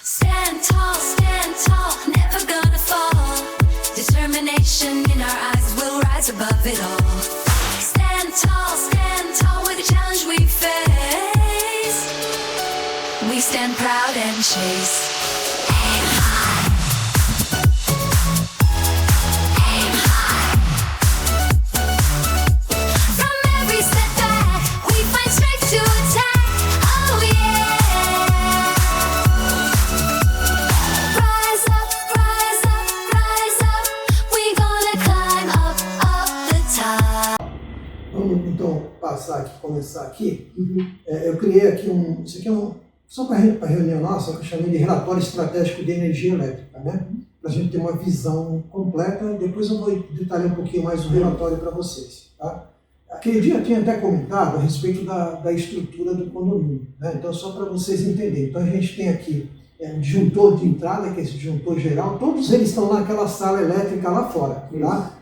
stand tall, never gonna fall. Determination in our eyes, we'll rise above it all. Stand tall with the challenge we face. We stand proud and chase. Aim high. Aim high. From every setback, we find strength to attack. Oh yeah. Rise up, rise up, rise up. We gonna climb up the top. Vamos então passar aqui, começar aqui. Eu criei aqui isso aqui é só para a reunião nossa, que eu chamei de relatório estratégico de energia elétrica, né? Para a gente ter uma visão completa. Depois eu vou detalhar um pouquinho mais o relatório para vocês, tá? Aquele dia eu tinha até comentado a respeito da estrutura do condomínio, né? Então, só para vocês entenderem. Então, a gente tem aqui o disjuntor de entrada, que é esse disjuntor geral. Todos eles estão naquela sala elétrica lá fora, tá?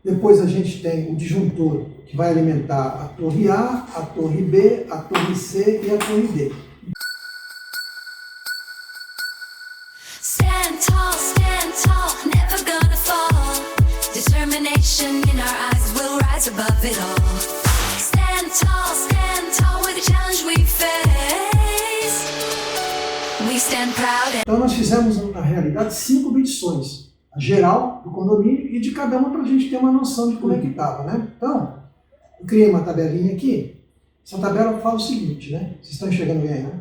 Depois a gente tem o disjuntor que vai alimentar a torre A, a torre B, a torre C e a torre D. Stand tall, never gonna fall. Determination in our eyes, we'll rise above it all. Stand tall with the challenge we face. We stand proud. Então nós fizemos, na realidade, 5 medições. A geral do condomínio e de cada uma para a gente ter uma noção de como é que estava, né? Então, eu criei uma tabelinha aqui. Essa tabela fala o seguinte, né? Vocês estão enxergando bem aí, né?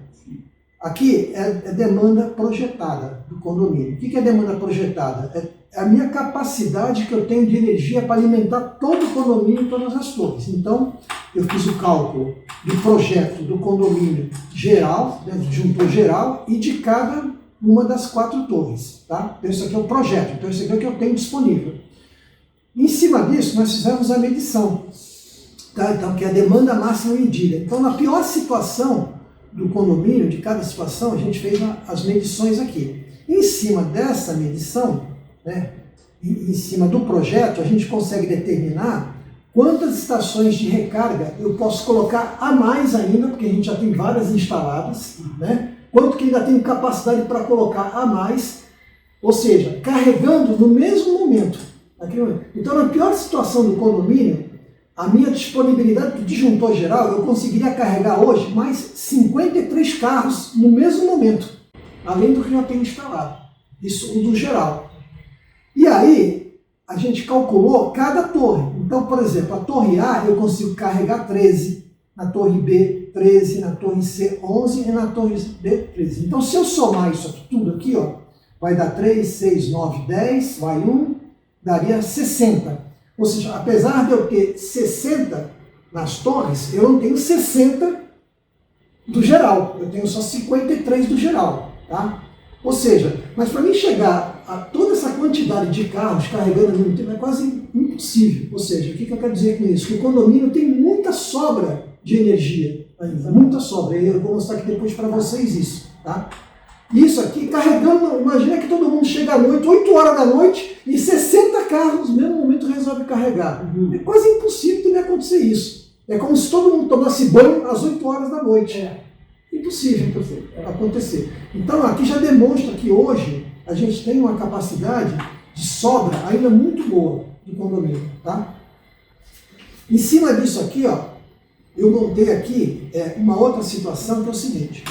Aqui é demanda projetada do condomínio. O que é demanda projetada? É a minha capacidade que eu tenho de energia para alimentar todo o condomínio e todas as torres. Então, eu fiz o cálculo do projeto do condomínio geral, né, do disjuntor geral, e de cada uma das 4 torres. Tá? Então, isso aqui é o projeto. Então, isso aqui é o que eu tenho disponível. Em cima disso, nós fizemos a medição. Tá? Então, que é a demanda máxima medida. Então, na pior situação do condomínio, de cada situação, a gente fez as medições aqui. Em cima dessa medição, né, em cima do projeto, a gente consegue determinar quantas estações de recarga eu posso colocar a mais ainda, porque a gente já tem várias instaladas, né? Quanto que ainda tenho capacidade para colocar a mais, ou seja, carregando no mesmo momento. Então, na pior situação do condomínio, a minha disponibilidade do disjuntor geral, eu conseguiria carregar hoje mais 53 carros no mesmo momento, além do que eu tenho instalado. Isso do geral. E aí, a gente calculou cada torre. Então, por exemplo, a torre A eu consigo carregar 13, na torre B 13, na torre C 11 e na torre D 13. Então, se eu somar isso aqui, tudo aqui, ó, vai dar 3, 6, 9, 10, vai 1, daria 60. Ou seja, apesar de eu ter 60 nas torres, eu não tenho 60 do geral. Eu tenho só 53 do geral. Tá? Ou seja, mas para mim chegar a toda essa quantidade de carros carregando ao mesmo tempo é quase impossível. Ou seja, o que eu quero dizer com isso? Que o condomínio tem muita sobra de energia ainda, muita sobra. Eu vou mostrar aqui depois para vocês isso. Tá? Isso aqui, carregando, imagina que todo mundo chega à noite, 8 horas da noite, e 60 carros no mesmo momento resolve carregar. É quase impossível de acontecer isso. É como se todo mundo tomasse banho às 8 horas da noite. Impossível acontecer. Então aqui já demonstra que hoje a gente tem uma capacidade de sobra ainda muito boa do condomínio. Tá? Em cima disso aqui, ó, eu montei aqui uma outra situação que é o seguinte.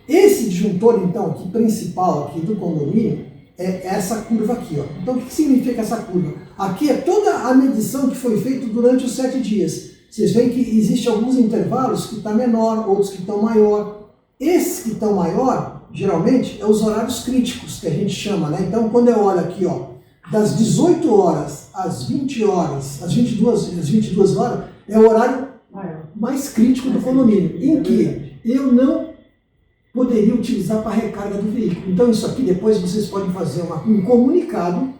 Esse disjuntor, então, aqui, principal aqui do condomínio, é essa curva aqui. Ó. Então, o que significa essa curva? Aqui é toda a medição que foi feita durante os 7 dias. Vocês veem que existem alguns intervalos que estão menor, outros que estão maior. Esses que estão maior, geralmente, é os horários críticos, que a gente chama. Né? Então, quando eu olho aqui, ó, das 18 horas às 20 horas, às 22 horas, é o horário mais crítico do condomínio, em que eu não poderia utilizar para recarga do veículo. Então isso aqui depois vocês podem fazer um comunicado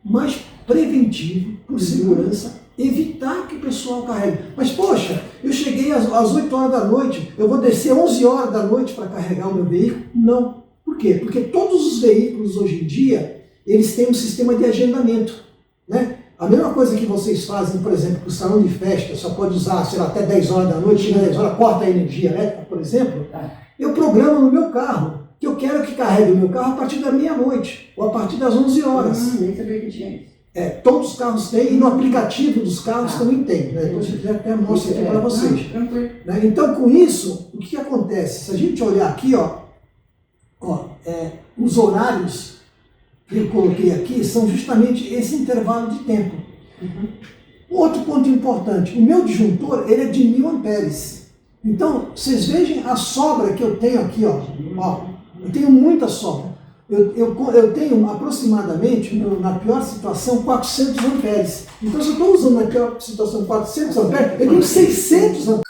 mais preventivo, por segurança, evitar que o pessoal carregue. Mas poxa, eu cheguei às 8 horas da noite, eu vou descer 11 horas da noite para carregar o meu veículo? Não. Por quê? Porque todos os veículos hoje em dia, eles têm um sistema de agendamento, né? A mesma coisa que vocês fazem, por exemplo, para o salão de festa, só pode usar, sei lá, até 10 horas da noite, chega 10 horas, corta a energia elétrica, por exemplo, eu programo no meu carro que eu quero que carregue o meu carro a partir da meia-noite ou a partir das 11 horas. Nem sabia que tinha isso. Todos os carros têm, e no aplicativo dos carros também tem. Né? Depois eu até mostro aqui para vocês. Né? Então, com isso, o que acontece? Se a gente olhar aqui, os horários que eu coloquei aqui são justamente esse intervalo de tempo. Outro ponto importante, o meu disjuntor ele é de 1000 amperes. Então, vocês vejam a sobra que eu tenho aqui, eu tenho muita sobra. Eu tenho aproximadamente, na pior situação, 400 amperes. Então, se eu estou usando na pior situação 400 amperes, eu tenho 600 amperes.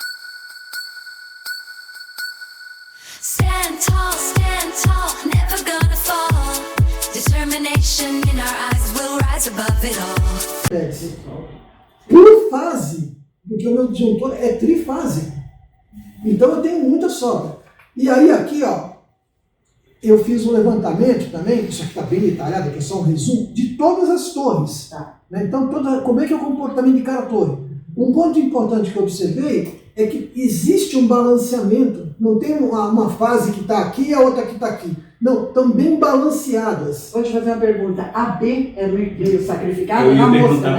Stand tall, never gonna fall. Determination in our eyes will rise above it all. Por fase, porque o meu disjuntor é trifásico. Então eu tenho muita sobra. E aí aqui, eu fiz um levantamento também, isso aqui está bem detalhado, aqui é só um resumo, de todas as torres. Né? Então, como é que é o comportamento de cada torre? Um ponto importante que eu observei é que existe um balanceamento, não tem uma fase que está aqui e a outra que está aqui. Não, estão bem balanceadas. Vou te fazer uma pergunta. A B é meio sacrificada na moça,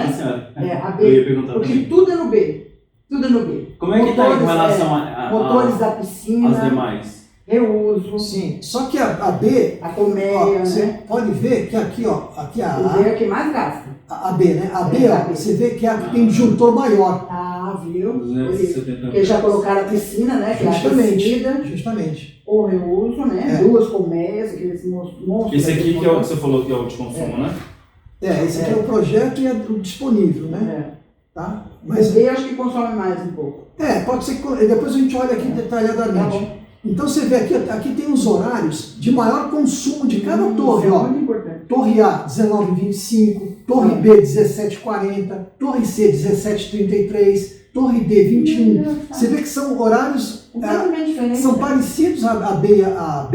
né? A B, porque tudo é no B. Tudo é no B. Como é que está em relação motores da piscina, às demais? Reuso. Sim, só que a B, a colmeia, você né? pode ver que aqui, aqui o B é o que mais gasta. A B, né? A B, você vê que tem disjuntor maior. Viu? 270. Porque já colocaram a piscina, né? Que justamente, é a justamente. O reuso, né? 2 colmeias, aqueles monstros. Esse aqui que é o que você falou que é o de consumo, né? Esse aqui é o projeto e é o disponível, né? Tá? Mas o B acho que consome mais um pouco. Pode ser que depois a gente olha aqui detalhadamente. Então você vê aqui tem os horários de maior consumo de cada torre. É muito importante. Torre A, 19h25, Torre B, 17h40, Torre C, 17h33, Torre D, 21. Você vê que são horários são parecidos a B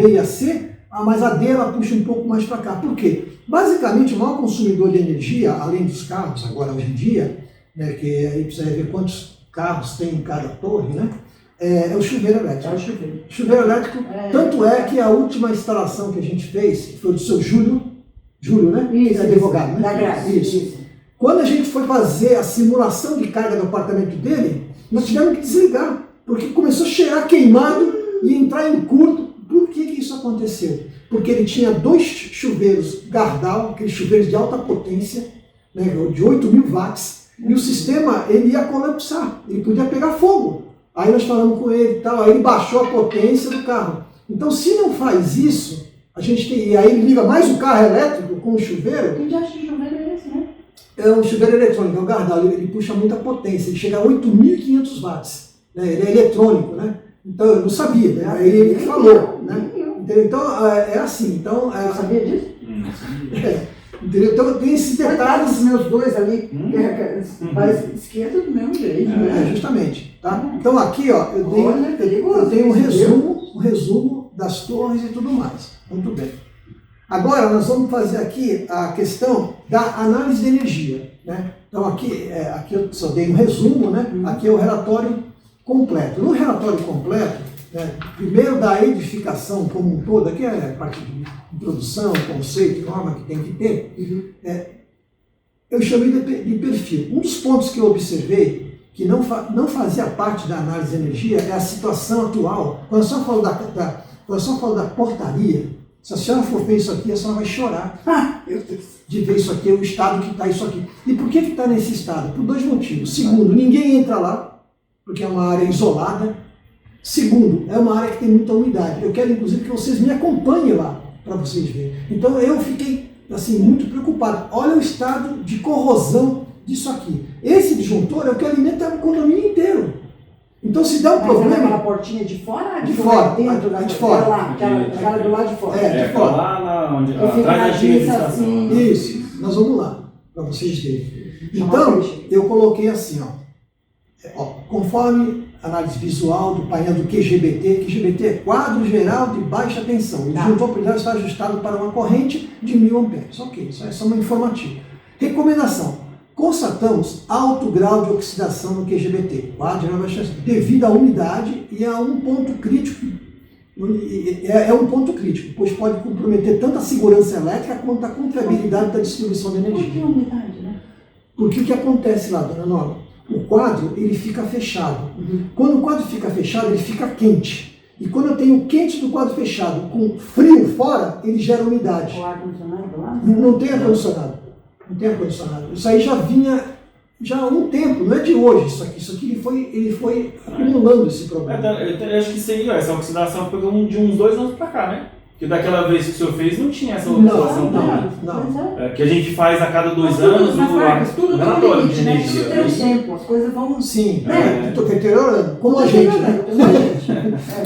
e a C, mas a D ela puxa um pouco mais para cá. Por quê? Basicamente, o maior consumidor de energia, além dos carros, agora hoje em dia, né, que aí precisa ver quantos carros tem em cada torre, né? É o chuveiro elétrico. Chuveiro elétrico, tanto é que a última instalação que a gente fez foi do seu Júlio, né? Isso, advogado, né? Da Graça. Isso. Quando a gente foi fazer a simulação de carga do apartamento dele, nós tivemos que desligar, porque começou a cheirar queimado e entrar em curto. Por que isso aconteceu? Porque ele tinha 2 chuveiros Gardal, aqueles chuveiros de alta potência, né, de 8.000 watts, e o sistema ele ia colapsar, ele podia pegar fogo. Aí nós falamos com ele e tal, aí ele baixou a potência do carro. Então, se não faz isso, a gente tem, e aí ele liga mais o carro elétrico com o chuveiro. Que diacho de chuveiro é esse, né? É um chuveiro eletrônico, é o Gardal, ele puxa muita potência, ele chega a 8.500 watts. Né? Ele é eletrônico, né? Então eu não sabia, né? Aí ele que falou, né? Então é assim, então... Você sabia disso? Entendeu? Então tem esses detalhes. Os meus 2 ali, parece esquerda do mesmo jeito, né? Justamente. Tá? Então aqui, eu tenho um resumo das torres e tudo mais. Muito bem. Agora nós vamos fazer aqui a questão da análise de energia. Né? Então aqui eu só dei um resumo, né? Aqui é o relatório completo. No relatório completo, primeiro da edificação como um todo, aqui é a parte de introdução, conceito, norma que tem que ter, eu chamei de perfil. Um dos pontos que eu observei, que não fazia parte da análise de energia, é a situação atual. Quando a senhora fala da portaria, se a senhora for ver isso aqui, a senhora vai chorar de ver isso aqui, o estado que está isso aqui. E por que está nesse estado? Por 2 motivos. Segundo, ninguém entra lá, porque é uma área isolada. Segundo, é uma área que tem muita umidade. Eu quero, inclusive, que vocês me acompanhem lá, para vocês verem. Então, eu fiquei, assim, muito preocupado. Olha o estado de corrosão disso aqui. Esse disjuntor é o que alimenta o condomínio inteiro. Então, se der um problema... Mas aquela portinha de fora? De fora. Dentro da de fora. Aquela do lado de fora. De fora. Lá onde... Atrás da administração. Isso. Nós vamos lá, para vocês verem. Então, eu coloquei assim, conforme análise visual do painel do QGBT. QGBT é quadro geral de baixa tensão. O disjuntor primário está ajustado para uma corrente de 1000 amperes. Ok, isso é só uma informativa. Recomendação. Constatamos alto grau de oxidação no QGBT, quadro geral de baixa tensão, devido à umidade e a um ponto crítico É um ponto crítico, pois pode comprometer tanto a segurança elétrica quanto a confiabilidade da distribuição de Por que energia. umidade, né? Porque o que acontece lá, dona Norma? O quadro, ele fica fechado. Quando o quadro fica fechado, ele fica quente. E quando eu tenho o quente do quadro fechado com frio fora, ele gera umidade. O ar-condicionado lá? Não tem ar-condicionado. Não tem ar-condicionado. Isso aí já vinha há um tempo, não é de hoje isso aqui. Isso aqui ele foi acumulando esse problema. Eu acho que seria essa oxidação pegou de uns 2 anos pra cá, né? Porque daquela vez que o senhor fez não tinha essa oxidação também. Não. Que a gente faz a cada 2 anos tudo o relatório de né? energia. Tudo tem um tempo, as coisas vão... Sim, né? estou deteriorando, como a gente, né?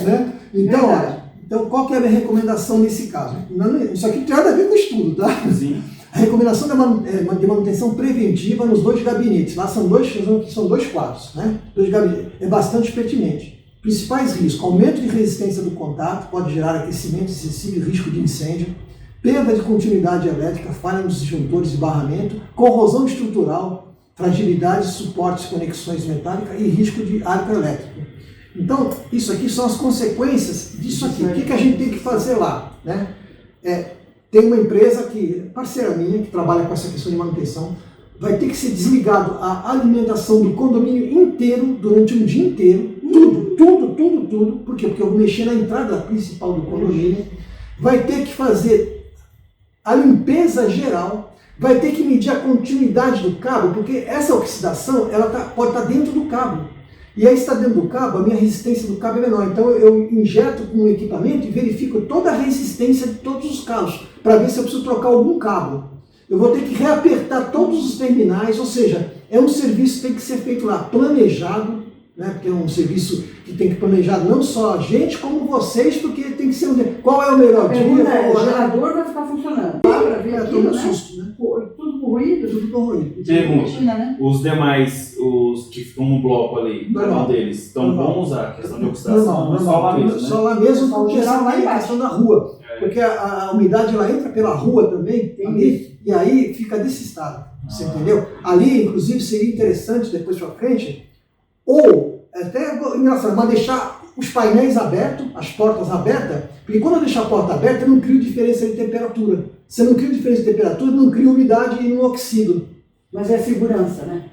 Né? Então, olha, qual que é a minha recomendação nesse caso? Isso aqui não tem nada a ver com estudo, tá? Sim. A recomendação de manutenção preventiva nos 2 gabinetes. Lá são dois quadros, né? 2 gabinetes. É bastante pertinente. Principais riscos: aumento de resistência do contato, pode gerar aquecimento excessivo e risco de incêndio, perda de continuidade elétrica, falha nos disjuntores de barramento, corrosão estrutural, fragilidade de suportes e conexões metálicas e risco de arco elétrico. Então, isso aqui são as consequências disso aqui. O que a gente tem que fazer lá, né? Tem uma empresa parceira minha, que trabalha com essa questão de manutenção, vai ter que ser desligado a alimentação do condomínio inteiro durante um dia inteiro, tudo. Por quê? Porque eu vou mexer na entrada principal do condomínio, vai ter que fazer a limpeza geral, vai ter que medir a continuidade do cabo, porque essa oxidação pode estar dentro do cabo. E aí, se está dentro do cabo, a minha resistência do cabo é menor. Então, eu injeto com um equipamento e verifico toda a resistência de todos os cabos, para ver se eu preciso trocar algum cabo. Eu vou ter que reapertar todos os terminais, ou seja, é um serviço que tem que ser feito lá, planejado, né? Porque é um serviço que tem que planejar não só a gente, como vocês, porque tem que ser qual é o melhor dia. O gerador vai ficar funcionando. Para ver aquilo, né? Susto, né? Tudo por ruído? Tudo por ruído. Pergunta, né? os demais, os que ficam no bloco ali, Normal. deles, estão bons a questão de oxidação? Não, Só lá mesmo, né? Só lá mesmo, Só porque geral lá é a embaixo. questão da rua. Porque a umidade ela entra pela rua também, ali, e aí fica desse estado. Você entendeu? Ali, inclusive, seria interessante depois para frente, ou até engraçado, mas deixar os painéis abertos, as portas abertas, porque quando eu deixar a porta aberta, eu não crio diferença de temperatura. Se eu não crio diferença de temperatura, não crio umidade e não oxido. Mas é segurança, né?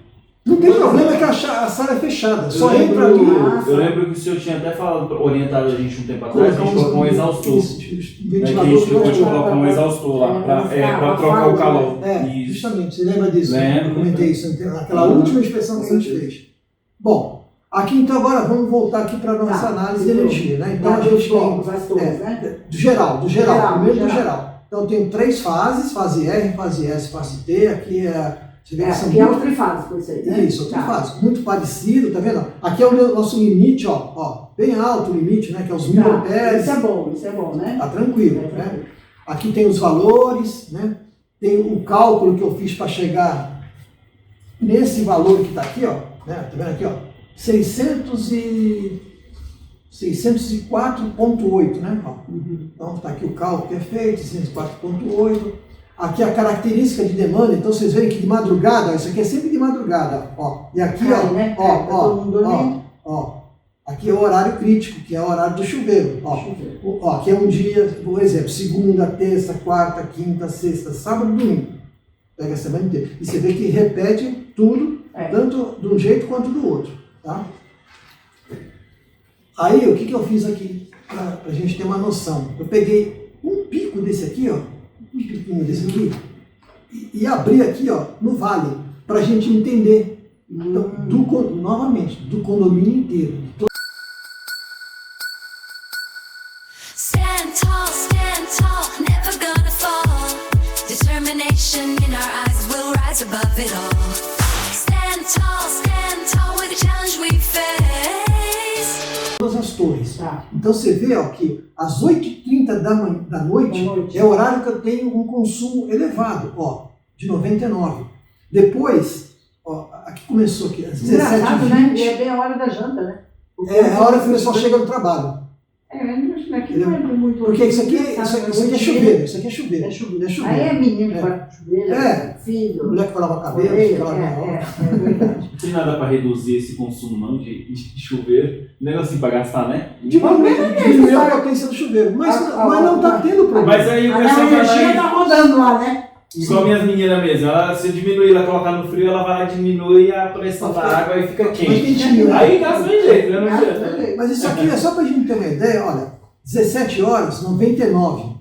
Não tem problema, é que a sala é fechada. Só entra ali. Eu lembro que o senhor tinha até orientado a gente um tempo atrás, a gente colocou um exaustor. A gente pode colocar um exaustor lá para trocar o calor. Justamente, você lembra disso? Lembro. Eu comentei isso naquela última inspeção que a gente fez. Bom, aqui então agora vamos voltar aqui para a nossa análise de energia, né? Então a gente tem do geral, primeiro do geral. Então eu tenho 3 fases, fase R, fase S, fase T. Aqui você vê que são aqui é o trifásico isso aí, né? Isso, o trifásico, muito parecido, tá vendo? Aqui é o nosso limite, ó, bem alto o limite, né? Que é os 1000 amperes. Isso é bom, né? Tá tranquilo, né? Aqui tem os valores, né? Tem o cálculo que eu fiz para chegar nesse valor que está aqui, ó, né? Tá vendo aqui, ó? 604,8, né? Então está aqui o cálculo que é feito, 604,8. Aqui a característica de demanda, então vocês veem que de madrugada, ó, isso aqui é sempre de madrugada, ó. E aqui, né? ó, aqui é o horário crítico, que é o horário do chuveiro, ó. Aqui é um dia, por exemplo, segunda, terça, quarta, quinta, sexta, sábado, domingo. Pega a semana inteira. E você vê que repete tudo, tanto de um jeito quanto do outro, tá? Aí, o que eu fiz aqui, para a gente ter uma noção? Eu peguei um pico desse aqui, ó, um piquinho desse aqui, e abri aqui, ó, no vale, para a gente entender, então, novamente, do condomínio inteiro. Stand tall, never gonna fall. Determination in our eyes will rise above it all. Stand tall with the challenge we face. Todas as torres. Então você vê, ó, que às 8h30 da noite é o horário que eu tenho um consumo elevado, ó, de 99. Depois, ó, aqui começou aqui, às 17h20. Né? E é bem a hora da janta, né? É a hora que o pessoal chega do trabalho. Não é que não é muito... Porque isso aqui é chuveiro, isso aqui é chuveiro. É chuveiro. Aí é menino que vai pro chuveiro, filho. Mulher que vai lavar cabelo, é verdade. Não tem nada para reduzir esse consumo não de chuveiro, negocinho para gastar, né? Diminuir a potência do chuveiro, mas não está tendo problema. Mas aí o pessoal vai lá e tá rodando lá, né? Igual minhas meninas mesmo, se eu diminuir, ela colocar no frio, ela vai lá e diminui a pressão da água e fica quente. Aí gasta de jeito, né? Mas isso aqui é só pra gente ter uma ideia, olha, 17 horas, 99,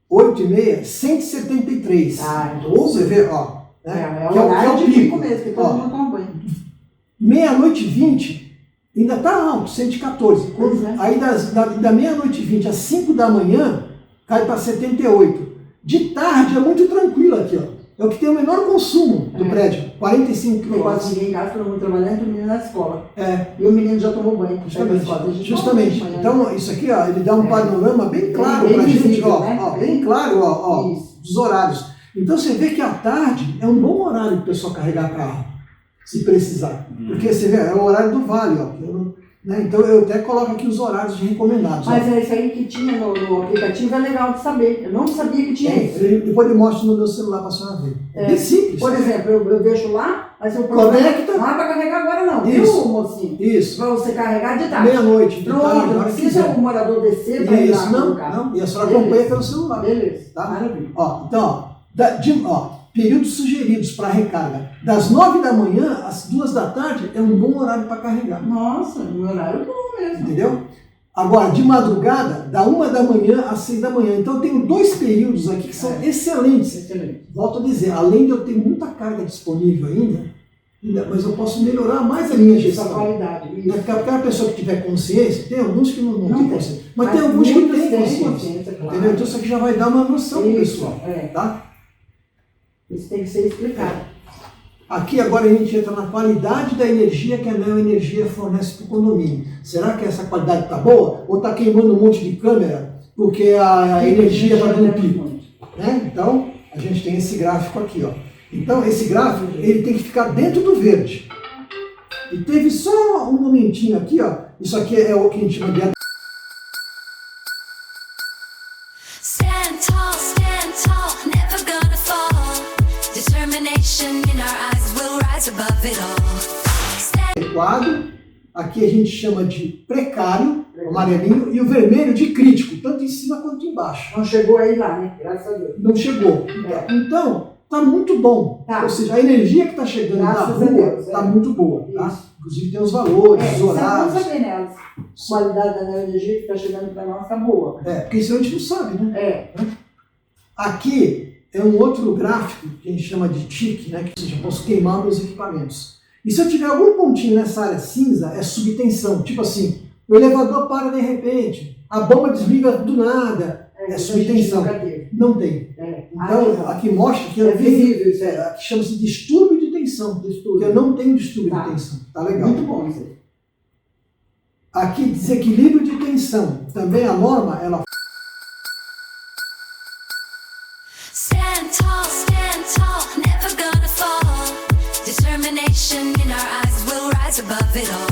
8 e meia, 173. Então você vê, ó, né? Que é o pico mesmo, que todo mundo toma banho. Meia-noite e 20, ainda tá alto, 114. Aí da meia-noite e 20 às 5 da manhã, cai para 78. De tarde é muito tranquilo aqui, ó. É o que tem o menor consumo do prédio, 45 km. Não quase ninguém em casa, todo mundo trabalhando, e o menino na escola. E o menino já tomou banho. Justamente. Então, isso aqui, ó, ele dá um panorama bem claro pra gente, ó, bem claro, ó, dos horários. Então, você vê que à tarde é um bom horário para o pessoal carregar carro, se precisar. Porque você vê, é o horário do vale, ó. Né? Então eu até coloco aqui os horários recomendados. Mas é isso aí que tinha no aplicativo, é legal de saber. Eu não sabia que tinha isso. Depois eu mostro no meu celular para a senhora ver. É bem simples. Por exemplo, eu deixo lá, mas eu conecta. Não é para carregar agora não, isso, viu, mocinho? Isso. Para você carregar de tarde. Meia-noite, de tarde. Não precisa o morador descer para ir lá no carro. Não, e a senhora acompanha pelo celular. Beleza, tá? Maravilha. Então, períodos sugeridos para recarga. Das 9 da manhã às 2 da tarde é um bom horário para carregar. Nossa, um horário bom mesmo. Entendeu? Agora, de madrugada, da 1 da manhã às 6 da manhã. Então, eu tenho 2 períodos aqui que são excelentes. Excelente. Volto a dizer, além de eu ter muita carga disponível ainda, mas eu posso melhorar mais a minha gestão. Essa qualidade. Isso. Porque aquela pessoa que tiver consciência, tem alguns que não tem consciência, mas tem alguns que têm consciência. Claro. Entendeu? Então, isso aqui já vai dar uma noção pro pessoal. Tá? Isso tem que ser explicado. Aqui agora a gente entra na qualidade da energia que a Neoenergia fornece para o condomínio. Será que essa qualidade está boa? Ou está queimando um monte de câmera porque a energia está dando pico? Né? Então, a gente tem esse gráfico aqui. Ó. Então, esse gráfico ele tem que ficar dentro do verde. E teve só um momentinho aqui. Ó. Isso aqui é o que a gente chama de... Stand tall, never gonna fall. Determination in our eyes will rise above it all. Adequado, aqui a gente chama de precário, o amarelinho, e o vermelho de crítico, tanto em cima quanto embaixo. Não chegou aí lá, né? Graças a Deus. Não chegou. Então, tá muito bom. Ou seja, a energia que está chegando na rua está muito boa. Tá? Inclusive tem os valores, os horários. Você não sabe, né? A qualidade da energia que está chegando para nós está boa. Porque isso a gente não sabe, né? Aqui é um outro gráfico que a gente chama de TIC, né? Ou seja, eu posso queimar meus equipamentos. E se eu tiver algum pontinho nessa área cinza, é subtensão. Tipo assim, o elevador para de repente, a bomba desliga do nada, é subtensão. Não tem. Então, aqui mostra que eu tenho, aqui chama-se distúrbio de tensão. Que eu não tenho distúrbio de tensão. Tá legal. Muito bom isso aí. Aqui, desequilíbrio de tensão. Também a norma, ela... Stand tall, never gonna fall. Determination in our eyes will rise above it all.